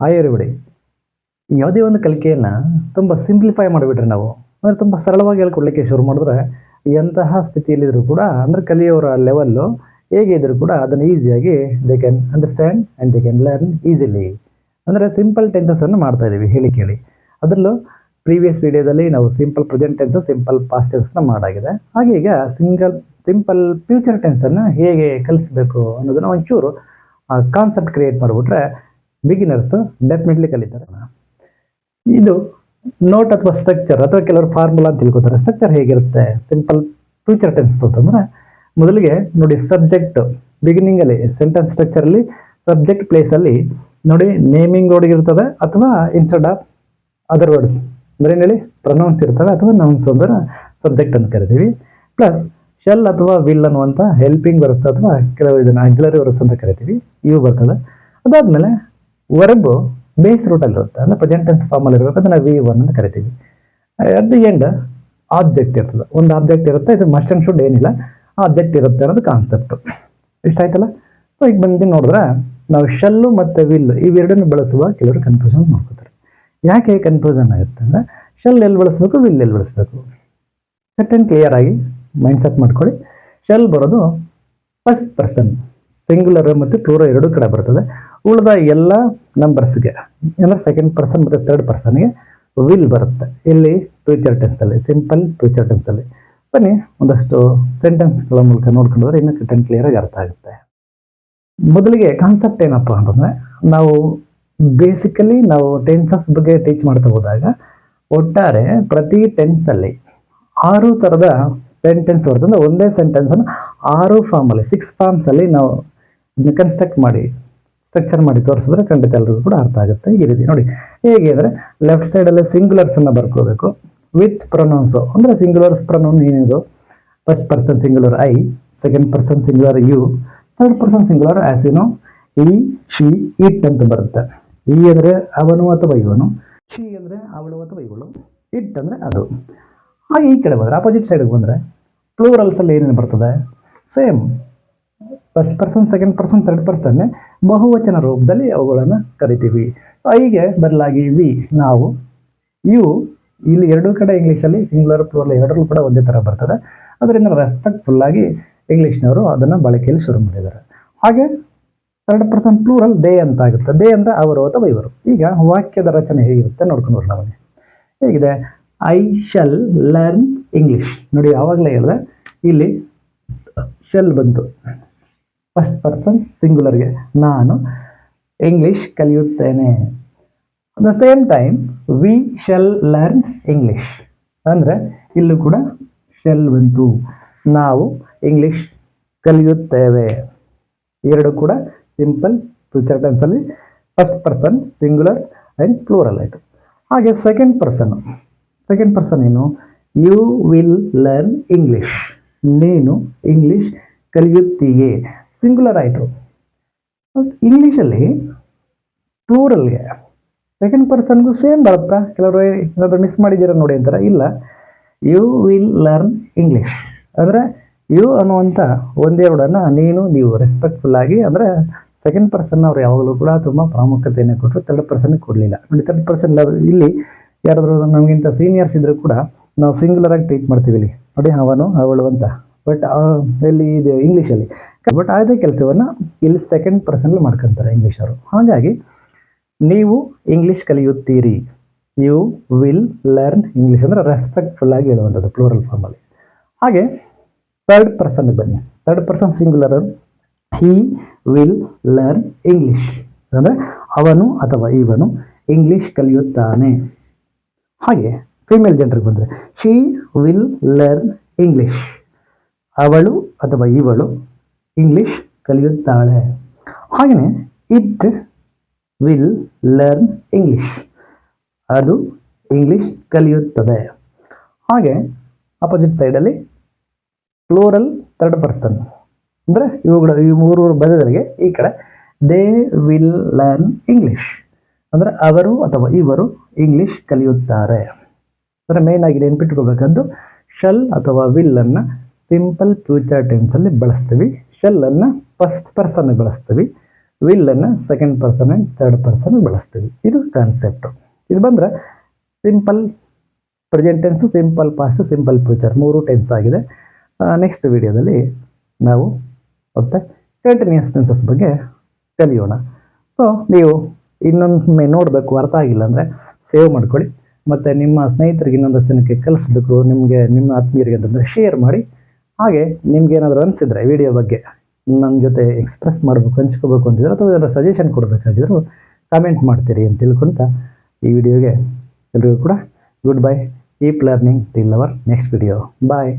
Hi everybody. ಯಾವುದೇ ಒಂದು ಕಲಿಕೆಯನ್ನು ತುಂಬ ಸಿಂಪ್ಲಿಫೈ ಮಾಡಿಬಿಟ್ರೆ ನಾವು ಅಂದರೆ ತುಂಬ ಸರಳವಾಗಿ ಹೇಳ್ಕೊಡ್ಲಿಕ್ಕೆ ಶುರು ಮಾಡಿದ್ರೆ ಎಂತಹ ಸ್ಥಿತಿಯಲ್ಲಿದ್ದರೂ ಕೂಡ ಅಂದರೆ ಕಲಿಯೋರ ಲೆವೆಲ್ಲು ಹೇಗೆ ಇದ್ದರೂ ಕೂಡ ಅದನ್ನು ಈಸಿಯಾಗಿ they can understand and they can learn easily. ಅಂದರೆ ಸಿಂಪಲ್ ಟೆನ್ಸಸ್ಸನ್ನು ಮಾಡ್ತಾ ಇದ್ದೀವಿ ಹೇಳಿ ಕೇಳಿ. ಅದರಲ್ಲೂ ಪ್ರೀವಿಯಸ್ ವಿಡಿಯೋದಲ್ಲಿ ನಾವು simple present tense, simple past ಟೆನ್ಸ್ನ ಮಾಡಾಗಿದೆ. ಹಾಗೆ ಈಗ ಸಿಂಪಲ್ ಫ್ಯೂಚರ್ ಟೆನ್ಸನ್ನು ಹೇಗೆ ಕಲಿಸಬೇಕು ಅನ್ನೋದನ್ನು ಒಂಚೂರು ಕಾನ್ಸೆಪ್ಟ್ ಕ್ರಿಯೇಟ್ ಮಾಡಿಬಿಟ್ರೆ ಬಿಗಿನರ್ಸ್ ಡೆಫಿನೆಟ್ಲಿ ಕಲಿತಾರೆ. ಇದು ನೋಟ್ ಅಥವಾ ಸ್ಟ್ರಕ್ಚರ್ ಅಥವಾ ಕೆಲವರು ಫಾರ್ಮುಲಾ ಅಂತ ತಿಳ್ಕೊತಾರೆ. ಸ್ಟ್ರಕ್ಚರ್ ಹೇಗಿರುತ್ತೆ ಸಿಂಪಲ್ ಫ್ಯೂಚರ್ ಟೆನ್ಸ್ ಅಂತಂದರೆ, ಮೊದಲಿಗೆ ನೋಡಿ ಸಬ್ಜೆಕ್ಟ್ ಬಿಗಿನಿಂಗಲ್ಲಿ ಸೆಂಟೆನ್ಸ್ ಸ್ಟ್ರಕ್ಚರಲ್ಲಿ ಸಬ್ಜೆಕ್ಟ್ ಪ್ಲೇಸಲ್ಲಿ ನೋಡಿ ನೇಮಿಂಗ್ ವರ್ಡ್ ಇರ್ತದೆ ಅಥವಾ ಇನ್ಸ್ಟೆಡ್ ಆಫ್ ಅದರ್ ವರ್ಡ್ಸ್ ಅಂದರೆ ಏನು ಹೇಳಿ ಪ್ರೊನೌನ್ಸ್ ಇರ್ತವೆ ಅಥವಾ ನೌನ್ಸ್ ಅಂದ್ರೆ ಸಬ್ಜೆಕ್ಟ್ ಅಂತ ಕರಿತೀವಿ. ಪ್ಲಸ್ ಶೆಲ್ ಅಥವಾ ವಿಲ್ ಅನ್ನುವಂಥ ಹೆಲ್ಪಿಂಗ್ ವರ್ಬ್ಸ್ ಅಥವಾ ಕೆಲವು ಇದನ್ನು ಆಕ್ಸಿಲರಿ ವರ್ಬ್ಸ್ ಅಂತ ಕರಿತೀವಿ, ಇವು ಬರ್ತದೆ. ಅದಾದಮೇಲೆ ವರ್ಬ್ ಬೇಸ್ ರೂಟಲ್ಲಿರುತ್ತೆ ಅಂದರೆ ಪ್ರೆಸೆಂಟ್ ಟೆನ್ಸ್ ಫಾರ್ಮಲ್ಲಿ ಇರಬೇಕು, ಅದನ್ನು V1 ಅಂತ ಕರಿತೀವಿ. ಅಟ್ ದಿ ಎಂಡ್ ಆಬ್ಜೆಕ್ಟ್ ಇರ್ತದೆ, ಒಂದು ಆಬ್ಜೆಕ್ಟ್ ಇರುತ್ತೆ. ಇದು ಮಸ್ಟ್ ಆ್ಯಂಡ್ ಶುಡ್ ಏನಿಲ್ಲ, ಆಬ್ಜೆಕ್ಟ್ ಇರುತ್ತೆ ಅನ್ನೋದು ಕಾನ್ಸೆಪ್ಟು. ಇಷ್ಟ ಆಯ್ತಲ್ಲ. ಸೊ ಈಗ ಬಂದು ನೋಡಿದ್ರೆ ನಾವು ಶೆಲ್ಲು ಮತ್ತು ವಿಲ್ ಇವೆರಡನ್ನು ಬಳಸುವ ಕೆಲವರು ಕನ್ಫ್ಯೂಷನ್ ಮಾಡ್ಕೋತಾರೆ. ಯಾಕೆ ಕನ್ಫ್ಯೂಷನ್ ಆಗುತ್ತೆ ಅಂದರೆ ಶೆಲ್ ಎಲ್ಲಿ ಬಳಸಬೇಕು, ವಿಲ್ ಎಲ್ಲಿ ಬಳಸಬೇಕು, ಕಟ್ ಆ್ಯಂಡ್ ಕ್ಲಿಯರ್ ಆಗಿ ಮೈಂಡ್ ಸೆಟ್ ಮಾಡ್ಕೊಳ್ಳಿ. ಶೆಲ್ ಬರೋದು ಫಸ್ಟ್ ಪರ್ಸನ್ ಸಿಂಗುಲರ್ ಮತ್ತು ಪ್ಲೂರಲ್ ಎರಡೂ ಕಡೆ ಬರ್ತದೆ. ಉಳಿದ ಎಲ್ಲ ನಂಬರ್ಸ್ಗೆ ಅಂದರೆ ಸೆಕೆಂಡ್ ಪರ್ಸನ್ ಮತ್ತು ಥರ್ಡ್ ಪರ್ಸನ್ಗೆ ವಿಲ್ ಬರುತ್ತೆ. ಇಲ್ಲಿ ಫ್ಯೂಚರ್ ಟೆನ್ಸಲ್ಲಿ, ಸಿಂಪಲ್ ಫ್ಯೂಚರ್ ಟೆನ್ಸಲ್ಲಿ. ಬನ್ನಿ ಒಂದಷ್ಟು ಸೆಂಟೆನ್ಸ್ಗಳ ಮೂಲಕ ನೋಡ್ಕೊಂಡ್ರೆ ಇನ್ನೂ ಕಟ್ ಆ್ಯಂಡ್ ಕ್ಲಿಯರಾಗಿ ಅರ್ಥ ಆಗುತ್ತೆ. ಮೊದಲಿಗೆ ಕಾನ್ಸೆಪ್ಟ್ ಏನಪ್ಪ ಅಂತಂದರೆ, ನಾವು ಬೇಸಿಕಲಿ ನಾವು ಟೆನ್ಸಸ್ ಬಗ್ಗೆ ಟೀಚ್ ಮಾಡ್ತಾ ಹೋದಾಗ ಒಟ್ಟಾರೆ ಪ್ರತಿ ಟೆನ್ಸಲ್ಲಿ 6 ಥರದ ಸೆಂಟೆನ್ಸ್ ಬರ್ತದೆ. ಅಂದರೆ ಒಂದೇ ಸೆಂಟೆನ್ಸನ್ನು 6 ಫಾರ್ಮಲ್ಲಿ 6 ಫಾರ್ಮ್ಸಲ್ಲಿ ನಾವು ಕನ್ಸ್ಟ್ರಕ್ಟ್ ಮಾಡಿ ಸ್ಟ್ರಕ್ಚರ್ ಮಾಡಿ ತೋರಿಸಿದ್ರೆ ಖಂಡಿತ ಎಲ್ರಿಗೂ ಕೂಡ ಅರ್ಥ ಆಗುತ್ತೆ. ಈ ರೀತಿ ನೋಡಿ ಹೇಗೆ ಅಂದರೆ ಲೆಫ್ಟ್ ಸೈಡಲ್ಲಿ ಸಿಂಗುಲರ್ಸನ್ನು ಬರ್ಕೋಬೇಕು ವಿತ್ ಪ್ರೊನೌನ್ಸು. ಅಂದರೆ ಸಿಂಗುಲರ್ಸ್ ಪ್ರೊನೌನ್ ಏನಿದು, first person singular I, second person singular you, third person singular as you know he, she, it ಅಂತ ಬರುತ್ತೆ. ಈ ಅಂದರೆ ಅವನು ಅಥವಾ ಇವನು, ಶಿ ಅಂದರೆ ಅವಳು ಅಥವಾ ಇವಳು, ಇಟ್ ಅಂದರೆ ಅದು. ಹಾಗೆ ಈ ಕಡೆ ಬಂದರೆ ಆಪೋಸಿಟ್ ಸೈಡ್ಗೆ ಬಂದರೆ ಪ್ಲೂರಲ್ಸಲ್ಲಿ ಏನೇನು ಬರ್ತದೆ, same first person, second person, third ಪರ್ಸನ್ನೇ ಬಹುವಚನ ರೂಪದಲ್ಲಿ ಅವುಗಳನ್ನು ಕರಿತೀವಿ. ಹೀಗೆ ಬದಲಾಗಿ ವಿ, ನಾವು, ಯು, ಇಲ್ಲಿ ಎರಡೂ ಕಡೆ ಇಂಗ್ಲೀಷಲ್ಲಿ ಸಿಂಗುಲರ್ ಪ್ಲೂರಲ್ ಎರಡರಲ್ಲೂ ಕೂಡ ಒಂದೇ ಥರ ಬರ್ತದೆ. ಅದರಿಂದ ರೆಸ್ಪೆಕ್ಟ್ಫುಲ್ಲಾಗಿ ಇಂಗ್ಲೀಷ್ನವರು ಅದನ್ನು ಬಳಕೆಯಲ್ಲಿ ಶುರು ಮಾಡಿದ್ದಾರೆ. ಹಾಗೆ ಥರ್ಡ್ ಪರ್ಸನ್ ಪ್ಲೂರಲ್ ದೇ ಅಂತ ಆಗುತ್ತೆ. ದೇ ಅಂದರೆ ಅವರು ಅಥವಾ ಇವರು. ಈಗ ವಾಕ್ಯದ ರಚನೆ ಹೇಗಿರುತ್ತೆ ನೋಡ್ಕೊಂಡು ಬರೋಣ ಬನ್ನಿ. ಹೇಗಿದೆ, ಐ ಶಲ್ ಲರ್ನ್ ಇಂಗ್ಲೀಷ್. ನೋಡಿ ಆವಾಗಲೇ ಹೇಳಿದೆ ಇಲ್ಲಿ ಶೆಲ್ ಬಂತು ಫಸ್ಟ್ ಪರ್ಸನ್ ಸಿಂಗುಲರ್ಗೆ, ನಾನು ಇಂಗ್ಲೀಷ್ ಕಲಿಯುತ್ತೇನೆ. At the same time we shall learn English ಅಂದರೆ ಇಲ್ಲೂ ಕೂಡ ಶೆಲ್ ಬಂತು, ನಾವು ಇಂಗ್ಲೀಷ್ ಕಲಿಯುತ್ತೇವೆ. ಎರಡು ಕೂಡ ಸಿಂಪಲ್ ಫ್ಯೂಚರ್ ಟೆನ್ಸಲ್ಲಿ first person singular and plural ಆಯಿತು. ಹಾಗೆ ಸೆಕೆಂಡ್ ಪರ್ಸನ್ ಏನು, ಯು ವಿಲ್ ಲರ್ನ್ ಇಂಗ್ಲೀಷ್, ನೀನು ಇಂಗ್ಲೀಷ್ ಕಲಿಯುತ್ತೀಯೇ, ಸಿಂಗುಲರ್ ಆಯಿತು. ಇಂಗ್ಲೀಷಲ್ಲಿ ಪ್ಲೂರಲ್ಗೆ ಸೆಕೆಂಡ್ ಪರ್ಸನ್ಗೂ ಸೇಮ್ ಬರುತ್ತಾ, ಕೆಲವರು ಏನಾದರೂ ಮಿಸ್ ಮಾಡಿದ್ದೀರ ನೋಡಿ ಅಂತಾರೆ. ಇಲ್ಲ, ಯು ವಿಲ್ ಲರ್ನ್ ಇಂಗ್ಲೀಷ್ ಅಂದರೆ ಯು ಅನ್ನುವಂಥ ಒಂದೇ ವರ್ಡನ್ನು ನೀನು, ನೀವು ರೆಸ್ಪೆಕ್ಟ್ಫುಲ್ಲಾಗಿ ಅಂದರೆ ಸೆಕೆಂಡ್ ಪರ್ಸನ್ ಅವರು ಯಾವಾಗಲೂ ಕೂಡ ತುಂಬ ಪ್ರಾಮುಖ್ಯತೆಯನ್ನು ಕೊಟ್ಟರು, ಥರ್ಡ್ ಪರ್ಸನ್ಗೆ ಕೊಡಲಿಲ್ಲ. ನೋಡಿ ಥರ್ಡ್ ಪರ್ಸನ್ ಇಲ್ಲಿ ಯಾರಾದರೂ ನಮಗಿಂತ ಸೀನಿಯರ್ಸ್ ಇದ್ದರೂ ಕೂಡ ನಾವು ಸಿಂಗುಲರಾಗಿ ಟ್ರೀಟ್ ಮಾಡ್ತೀವಿ. ಇಲ್ಲಿ ನೋಡಿ ಅವನು ಅವಳು ಅಂತ, ಬಟ್ ಎಲ್ಲಿ ಇದೆ ಇಂಗ್ಲೀಷಲ್ಲಿ. ಬಟ್ ಅದೇ ಕೆಲಸವನ್ನು ಇಲ್ಲಿ ಸೆಕೆಂಡ್ ಪರ್ಸನಲ್ಲಿ ಮಾಡ್ಕೊತಾರೆ ಇಂಗ್ಲೀಷರು. ಹಾಗಾಗಿ ನೀವು ಇಂಗ್ಲೀಷ್ ಕಲಿಯುತ್ತೀರಿ, ಯು ವಿಲ್ ಲರ್ನ್ ಇಂಗ್ಲೀಷ್ ಅಂದರೆ ರೆಸ್ಪೆಕ್ಟ್ಫುಲ್ಲಾಗಿ ಹೇಳುವಂಥದ್ದು ಪ್ಲೂರಲ್ ಫಾರ್ಮಲ್ಲಿ. ಹಾಗೆ ಥರ್ಡ್ ಪರ್ಸನ್ಗೆ ಬನ್ನಿ. Third person singular, he will learn English ಅಂದರೆ ಅವನು ಅಥವಾ ಇವನು ಇಂಗ್ಲೀಷ್ ಕಲಿಯುತ್ತಾನೆ. ಹಾಗೆ ಫಿಮೇಲ್ ಜೆಂಡರ್ಗೆ ಬಂದರೆ ಶಿ ವಿಲ್ ಲರ್ನ್ ಇಂಗ್ಲೀಷ್, ಅವಳು ಅಥವಾ ಇವಳು ಇಂಗ್ಲೀಷ್ ಕಲಿಯುತ್ತಾಳೆ. ಹಾಗೆಯೇ ಇಟ್ ವಿಲ್ ಲರ್ನ್ ಇಂಗ್ಲೀಷ್, ಅದು ಇಂಗ್ಲೀಷ್ ಕಲಿಯುತ್ತದೆ. ಹಾಗೆ ಆಪೋಸಿಟ್ ಸೈಡಲ್ಲಿ ಪ್ಲೂರಲ್ ಥರ್ಡ್ ಪರ್ಸನ್ ಅಂದರೆ ಈ ಮೂರು ಬದಲಿಗೆ ಈ ಕಡೆ ದೇ ವಿಲ್ ಲರ್ನ್ ಇಂಗ್ಲೀಷ್ ಅಂದರೆ ಅವರು ಅಥವಾ ಇವರು ಇಂಗ್ಲೀಷ್ ಕಲಿಯುತ್ತಾರೆ. ಅಂದರೆ ಮೇನ್ ಆಗಿ ನೆನ್ಪಿಟ್ಕೋಬೇಕಂದು ಶಲ್ ಅಥವಾ ವಿಲ್ಲನ್ನು ಸಿಂಪಲ್ ಫ್ಯೂಚರ್ ಟೆನ್ಸಲ್ಲಿ ಬಳಸ್ತೀವಿ, ಶೆಲ್ಲನ್ನು ಫಸ್ಟ್ ಪರ್ಸನ್ಗೆ ಬಳಸ್ತೀವಿ, ವಿಲ್ಲನ್ನು second person and third person ಬಳಸ್ತೀವಿ. ಇದು ಕಾನ್ಸೆಪ್ಟು. ಇದು ಬಂದರೆ simple present tense, simple past, simple future 3 tense ಆಗಿದೆ. ನೆಕ್ಸ್ಟ್ ವಿಡಿಯೋದಲ್ಲಿ ನಾವು ಮತ್ತೆ ಕಂಟಿನ್ಯೂಸ್ ಟೆನ್ಸಸ್ ಬಗ್ಗೆ ಕಲಿಯೋಣ. ಸೊ ನೀವು ಇನ್ನೊಮ್ಮೆ ನೋಡಬೇಕು, ಅರ್ಥ ಆಗಿಲ್ಲ ಅಂದರೆ ಸೇವ್ ಮಾಡ್ಕೊಳ್ಳಿ. ಮತ್ತು ನಿಮ್ಮ ಸ್ನೇಹಿತರಿಗೆ ಇನ್ನೊಂದಷ್ಟು ಜನಕ್ಕೆ ಕಲಿಸ್ಬೇಕು, ನಿಮಗೆ ನಿಮ್ಮ ಆತ್ಮೀಯರಿಗೆ ಅಂತಂದರೆ ಶೇರ್ ಮಾಡಿ. ಹಾಗೆ ನಿಮ್ಗೆ ಏನಾದರೂ ಅನಿಸಿದ್ರೆ ವಿಡಿಯೋ ಬಗ್ಗೆ ನನ್ನ ಜೊತೆ ಎಕ್ಸ್ಪ್ರೆಸ್ ಮಾಡಬೇಕು, ಹಂಚ್ಕೋಬೇಕು ಅಂತಿದ್ರೆ ಅಥವಾ ಏನಾದರೂ ಸಜೆಷನ್ ಕೊಡಬೇಕಾಗಿದ್ರು ಕಾಮೆಂಟ್ ಮಾಡ್ತೀರಿ ಅಂತ ತಿಳ್ಕೊಳ್ತಾ ಈ ವಿಡಿಯೋಗೆ ಎಲ್ರಿಗೂ ಕೂಡ good bye. Keep learning till our next video. Bye.